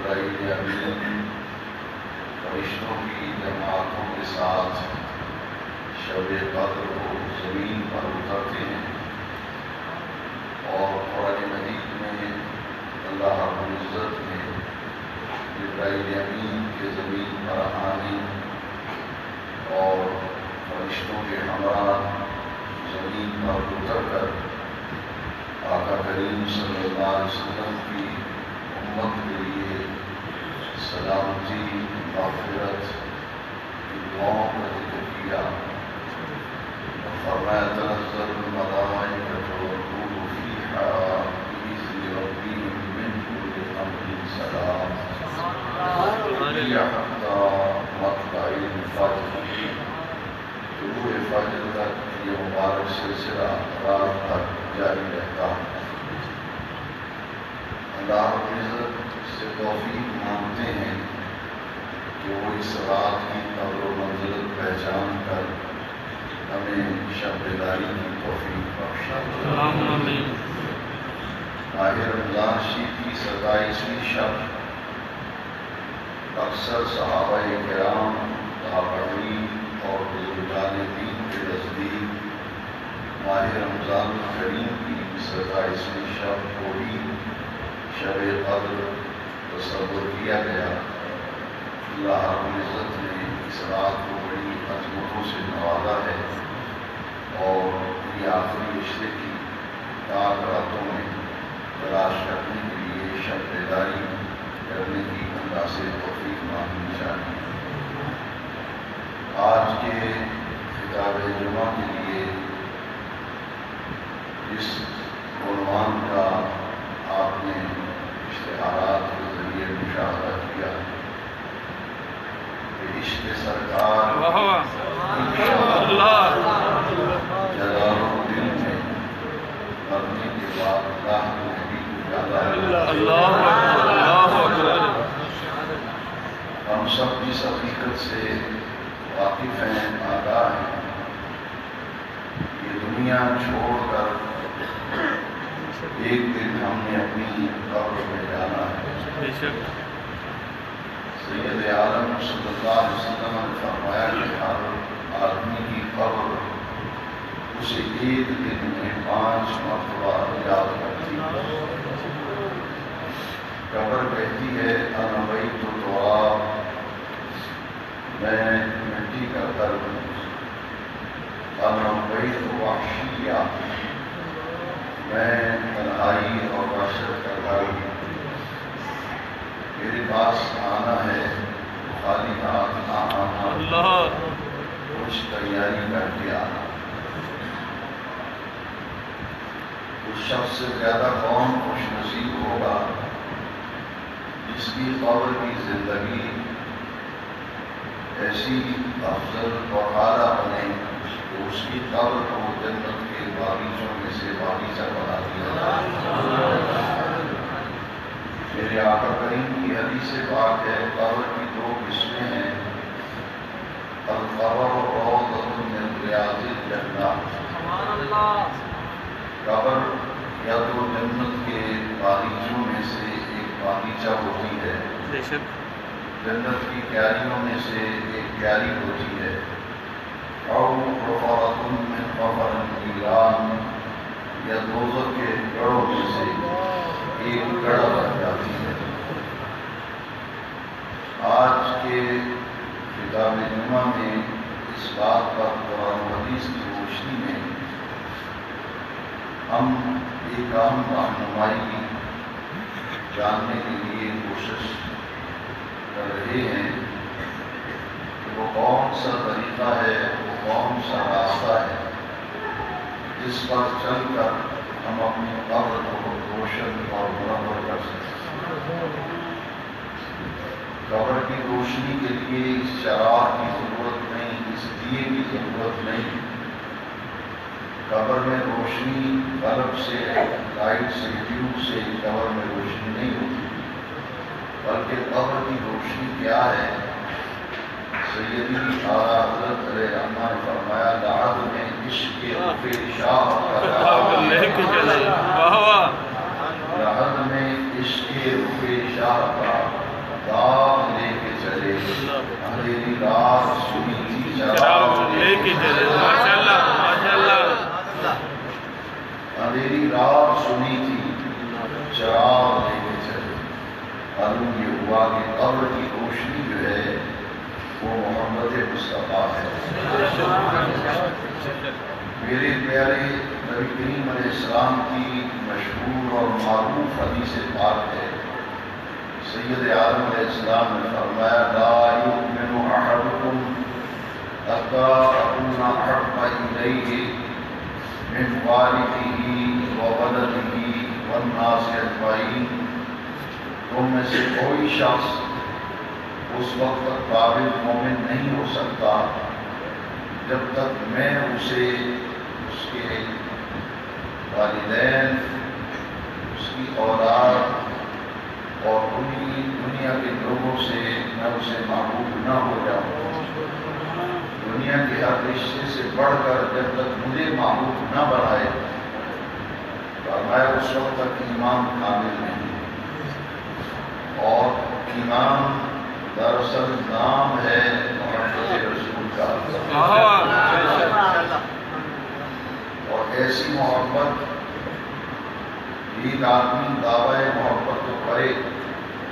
جبرائیل امین فرشتوں کی جماعتوں کے ساتھ شب قدر کو زمین پر اترتے ہیں، اور قرآن مجید میں اللہ رب العزت نے جبرائیل امین کے زمین پر آنے اور فرشتوں کے ہمراہ زمین پر اتر کر آقا کریم صلی اللہ علیہ وسلم کی امت کے لیے سلامتی، مغفرت کی دعاؤں کا ذکر کیا، اور فرمایا تنزل الملائکۃ والروح فیہا بإذن ربہم من کل امر سلام ہی حتی مطلع الفجر۔ طلوع فجر تک یہ مبارک سلسلہ رات تک جاری رہتا ہے۔ اللہ رب العزت سے توفیق مانگتے ہیں کہ وہ اس رات کی قدر و منزلت پہچان کر ہمیں شب بیداری کی توفیق بخشے۔ آمین۔ ماہ رمضان شریف کی 27ویں شب اکثر صحابہ کرام، تابعین اور بزرگان دین کے نزدیک ماہ رمضان الکریم کی 27ویں شب کو ہی شب قدر تصور کیا گیا۔ اللہ رب العزت نے اس رات کو بڑی عظمتوں سے نوازا ہے، اور یہ آخری عشرے کی پاک راتوں میں تلاش کرنے کے لیے شب بیداری کرنے کی اللہ سے توفیق مانگنی چاہیے۔ آج کے خطاب جمعہ کے لیے اس عنوان کا آپ نے اشتہارات کے ذریعے مشاہدہ کیا کہ عشق سرکار جلال الدین میں مرنے کے بعد اللہ نے بھی ہم سب اس حقیقت سے واقف ہیں، آگاہ ہیں، یہ دنیا چھوڑ کر ایک دن ہم نے اپنی قبر میں جانا ہے۔ سید عالم صلی اللہ علیہ وسلم نے فرمایا کہ ہر آدمی کی قبر اسے ایک دن میں 5 مرتبہ یاد کرتی ہے۔ قبر کہتی ہے انا بیت التراب، میں مٹی کا گھر ہوں، انا بیت وحشیہ، میں تنہائی اور وحشت کا گھر ہوں، میرے پاس آنا ہے خالی ہاتھ نہ آنا، کچھ تیاری کر کے آنا۔ اس شخص سے زیادہ کون خوش نصیب ہوگا جس کی قبر کی زندگی ایسی افضل اور اعلیٰ بنے کہ اس کی قبر کو جنت کے باغیچوں میں سے باغیچہ بنا دیا جائے۔ میرے آقا کریم کی حدیث پاک ہے، قبر کی 2 قسمیں ہیں، القبر روضۃ من ریاض الجنہ، قبر یا تو جنت کے باغیچوں میں سے ایک باغیچہ ہوتی ہے، جنت کی کیاریوں میں سے ایک کیاری ہوتی ہے، اور حفرۃ من حفر النیران، یا دوزخ کے گڑھوں میں سے ایک گڑھ بن جاتی ہے۔ آج کے خطاب جمعہ میں اس بات پر قرآن و حدیث کی روشنی میں ہم ایک اہم رہنمائی جاننے کے لیے کوشش کر رہے ہیں کہ وہ کون سا طریقہ ہے، وہ کون سا راستہ ہے جس پر چل کر ہم اپنی قبر کو روشن اور منور کر سکتے ہیں۔ قبر کی روشنی کے لیے اس چراغ کی ضرورت نہیں، اس دیے کی ضرورت نہیں۔ قبر میں روشنی بلب سے، لائٹ سے، ٹیوب سے قبر میں روشنی نہیں ہوتی، بلکہ قبر کی روشنی کیا ہے؟ سیدی اعلیٰ حضرت علیہ رحمہ نے فرمایا لعد میں عشق رفع شاہ لحد میں عشق رفع شاہ کا داغ لے کے چلے، اندھیری رات سنی تھی چراغ لے کے چلے، اندھیری رات سنی تھی چراغ لے کے چلے۔ معلوم یہ ہوا کہ قبر کی روشنی جو ہے وہ محمد مصطفیٰ ہے۔ میرے پیارے نبی کریم علیہ السلام کی مشہور اور معروف حدیث پاک ہے، سید عالم علیہ السلام نے فرمایا لا یؤمن احدکم حتی اکون احب الیہ من والدہ وولدہ والناس اجمعین۔ تم میں سے کوئی شخص اس وقت تک قابل مومن نہیں ہو سکتا جب تک میں اسے اس کے والدین، اس کی اولاد اور پوری دنیا کے لوگوں سے میں اسے محبوب نہ ہو جاؤں۔ دنیا کے ہر رشتے سے بڑھ کر جب تک مجھے محبوب نہ بنائے، فرمایا اس وقت تک ایمان کامل نہیں۔ اور ایمان دراصل نام ہے محمد رسول کا، اور ایسی محبت ایک آدمی دعوی محبت تو کرے